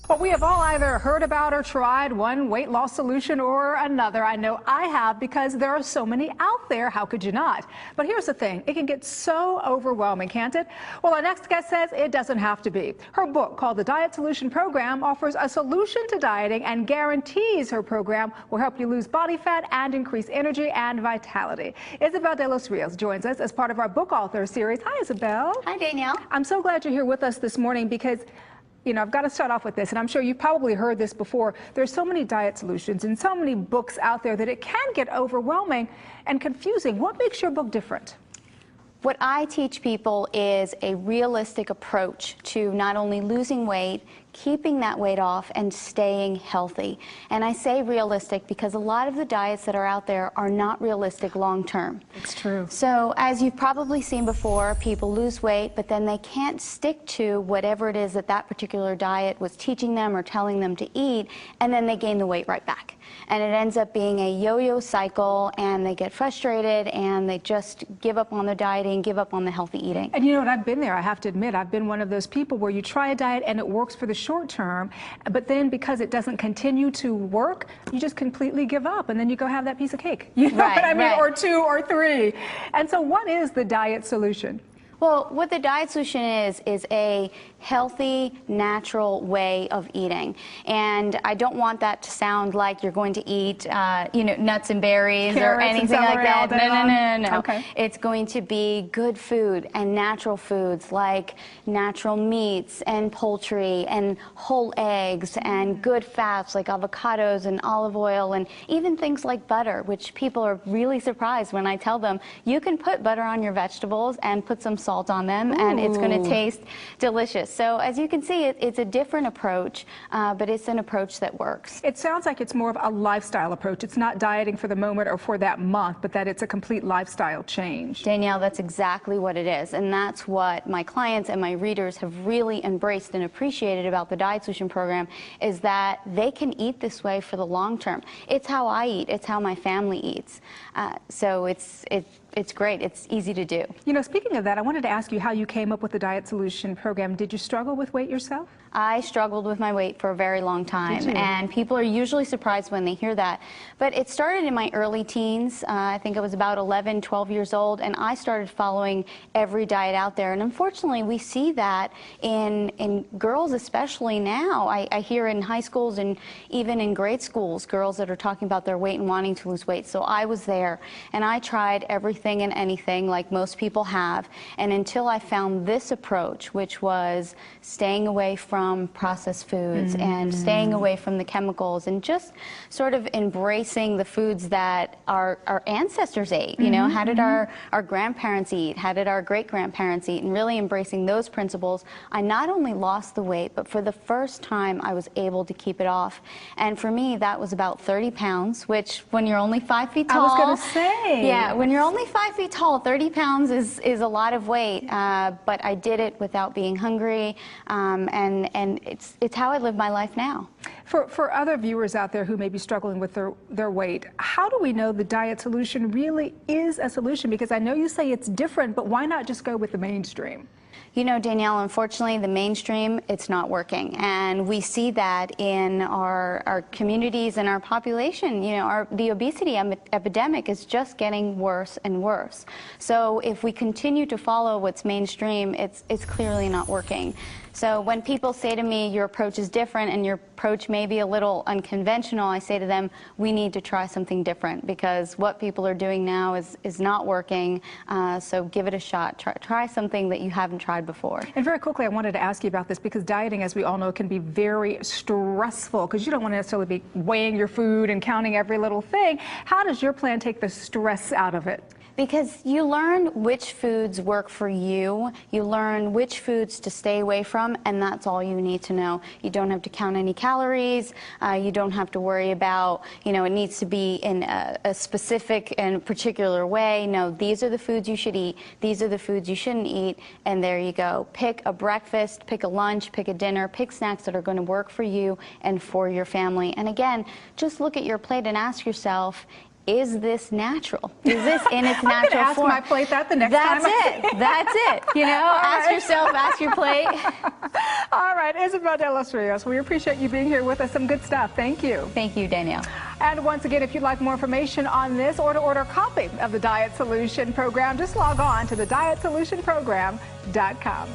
Well, we have all either heard about or tried one weight loss solution or another. I know I have because there are so many out there. How could you not? But here's the thing. It can get so overwhelming, can't it? Well, our next guest says it doesn't have to be. Her book called The Diet Solution Program offers a solution to dieting and guarantees her program will help you lose body fat and increase energy and vitality. Isabel de los Rios joins us as part of our book author series. Hi, Isabel. Hi, Danielle. I'm so glad you're here with us this morning because I've got to start off with this, and I'm sure you've probably heard this before. There's so many diet solutions and so many books out there that it can get overwhelming and confusing. What makes your book different? What I teach people is a realistic approach to not only losing weight, keeping that weight off, and staying healthy. And I say realistic because a lot of the diets that are out there are not realistic long term. It's true. So as you've probably seen before, people lose weight, but then they can't stick to whatever it is that that particular diet was teaching them or telling them to eat, and then they gain the weight right back. And it ends up being a yo-yo cycle, and they get frustrated, and they just give up on the dieting, give up on the healthy eating. And you know what, I've been there, I have to admit. I've been one of those people where you try a diet and it works for the short term, but then because it doesn't continue to work, you just completely give up, and then you go have that piece of cake. You know what I mean? Or two or three. And so what is the diet solution? Well, what the diet solution is a healthy, natural way of eating. And I don't want that to sound like you're going to eat, nuts and berries Carrots or anything like that. No. Okay. It's going to be good food and natural foods like natural meats and poultry and whole eggs and good fats like avocados and olive oil and even things like butter, which people are really surprised when I tell them you can put butter on your vegetables and put some salt on them. Ooh. And it's going to taste delicious. So as you can see, it's a different approach, but it's an approach that works. It sounds like it's more of a lifestyle approach. It's not dieting for the moment or for that month, but that it's a complete lifestyle change. Danielle, that's exactly what it is. And that's what my clients and my readers have really embraced and appreciated about the Diet Solution Program, is that they can eat this way for the long term. It's how I eat. It's how my family eats. So it's great. It's easy to do. You know, speaking of that, I wanted to ask you how you came up with the Diet Solution Program. Did you struggle with weight yourself? I struggled with my weight for a very long time, and people are usually surprised when they hear that. But it started in my early teens. I think I was about 11, 12 years old, and I started following every diet out there. And unfortunately, we see that in girls, especially now. I hear in high schools and even in grade schools, girls that are talking about their weight and wanting to lose weight. So I was there, and I tried everything and anything like most people have. And until I found this approach, which was staying away from processed foods and staying away from the chemicals and just sort of embracing the foods that our ancestors ate. You know, how did our grandparents eat? How did our great-grandparents eat? And really embracing those principles, I not only lost the weight, but for the first time I was able to keep it off. And for me, that was about 30 pounds, which when you're only 5 feet tall. I was going to say. Yeah, when you're only 5 feet tall, 30 pounds is a lot of weight. But I did it without being hungry, and it's how I live my life now. For other viewers out there who may be struggling with their weight, how do we know the diet solution really is a solution? Because I know you say it's different, but why not just go with the mainstream? You know, Danielle, unfortunately, the mainstream, it's not working. And we see that in our communities and our population. You know, the obesity epidemic is just getting worse and worse. So if we continue to follow what's mainstream, it's clearly not working. So when people say to me, your approach is different and your approach may be a little unconventional, I say to them, we need to try something different, because what people are doing now is not working. So give it a shot. Try something that you haven't tried before. And very quickly, I wanted to ask you about this, because dieting, as we all know, can be very stressful, because you don't want to necessarily be weighing your food and counting every little thing. How does your plan take the stress out of it? Because you learn which foods work for you, you learn which foods to stay away from, and that's all you need to know. You don't have to count any calories, you don't have to worry about, it needs to be in a specific and particular way. No, these are the foods you should eat, these are the foods you shouldn't eat, and there you go. Pick a breakfast, pick a lunch, pick a dinner, pick snacks that are going to work for you and for your family. And again, just look at your plate and ask yourself, is this natural? Is this in its I'm natural ask form? my plate that the next time. That's it. You know, ask yourself, ask your plate. All right, Isabel de los Rios, we appreciate you being here with us. Some good stuff. Thank you. Thank you, Danielle. And once again, if you'd like more information on this or to order a copy of the Diet Solution Program, just log on to thedietsolutionprogram.com.